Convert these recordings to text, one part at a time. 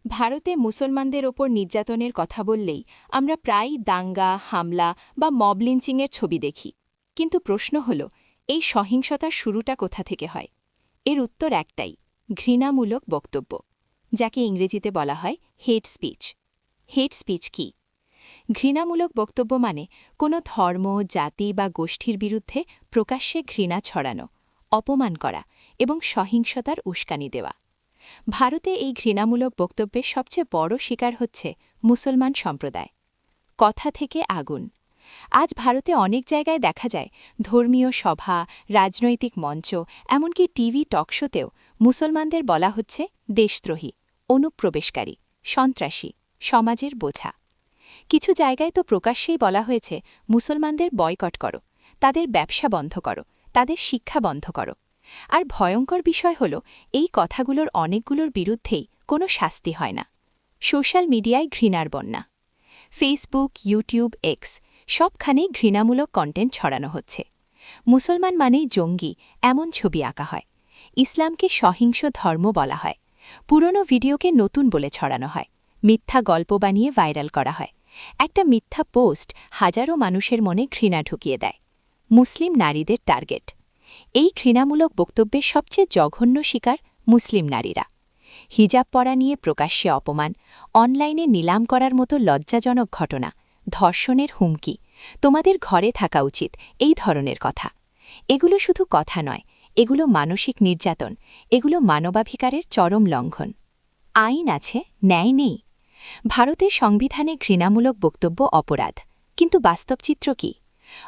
ভারতে মুসলমানদের ওপর নির্যাতনের কথা বললেই আমরা প্রায়ই দাঙ্গা, হামলা বা মব লিঞ্চিংয়ের ছবি দেখি। কিন্তু প্রশ্ন হল, এই সহিংসতার শুরুটা কোথা থেকে হয়? এর উত্তর একটাই, ঘৃণামূলক বক্তব্য, যাকে ইংরেজিতে বলা হয় হেট স্পিচ। হেট স্পিচ কি? ঘৃণামূলক বক্তব্য মানে কোনো ধর্ম, জাতি বা গোষ্ঠীর বিরুদ্ধে প্রকাশ্যে ঘৃণা ছড়ানো, অপমান করা এবং সহিংসতার উস্কানি দেওয়া। ভারতে এই ঘৃণামূলক বক্তব্যের সবচেয়ে বড় শিকার হচ্ছে মুসলমান সম্প্রদায়। কথা থেকে আগুন। আজ ভারতে অনেক জায়গায় দেখা যায় ধর্মীয় সভা, রাজনৈতিক মঞ্চ, এমনকি টিভি টকশোতেও মুসলমানদের বলা হচ্ছে দেশদ্রোহী, অনুপ্রবেশকারী, সন্ত্রাসী, সমাজের বোঝা। কিছু জায়গায় তো প্রকাশ্যেই বলা হয়েছে মুসলমানদের বয়কট করো, তাদের ব্যবসা বন্ধ করো, তাদের শিক্ষা বন্ধ করো। আর ভয়ঙ্কর বিষয় হল, এই কথাগুলোর অনেকগুলোর বিরুদ্ধেই কোনো শাস্তি হয় না। সোশ্যাল মিডিয়ায় ঘৃণার বন্যা। ফেসবুক, ইউটিউব, এক্স সবখানেই ঘৃণামূলক কন্টেন্ট ছড়ানো হচ্ছে। মুসলমান মানেই জঙ্গি, এমন ছবি আঁকা হয়। ইসলামকে সহিংস ধর্ম বলা হয়। পুরনো ভিডিওকে নতুন বলে ছড়ানো হয়। মিথ্যা গল্প বানিয়ে ভাইরাল করা হয়। একটা মিথ্যা পোস্ট হাজারো মানুষের মনে ঘৃণা ঢুকিয়ে দেয়। মুসলিম নারীদের টার্গেট। এই ঘৃণামূলক বক্তব্যের সবচেয়ে জঘন্য শিকার মুসলিম নারীরা। হিজাব পরা নিয়ে প্রকাশ্যে অপমান, অনলাইনে নিলাম করার মতো লজ্জাজনক ঘটনা, ধর্ষণের হুমকি, তোমাদের ঘরে থাকা উচিত, এই ধরনের কথা। এগুলো শুধু কথা নয়, এগুলো মানসিক নির্যাতন, এগুলো মানবাধিকারের চরম লঙ্ঘন। আইন আছে, ন্যায় নেই। ভারতের সংবিধানে ঘৃণামূলক বক্তব্য অপরাধ, কিন্তু বাস্তব চিত্র কি?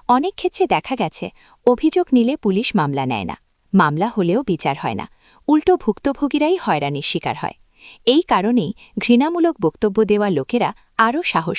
অনেক ক্ষেত্রে দেখা গেছে অভিযোগ নিলে পুলিশ মামলা নেয় না, মামলা হলেও বিচার হয় না, উল্টো ভুক্তভোগীরাই হয়রানির শিকার হয়। এই কারণেই ঘৃণামূলক বক্তব্য দেওয়া লোকেরা আরও সাহস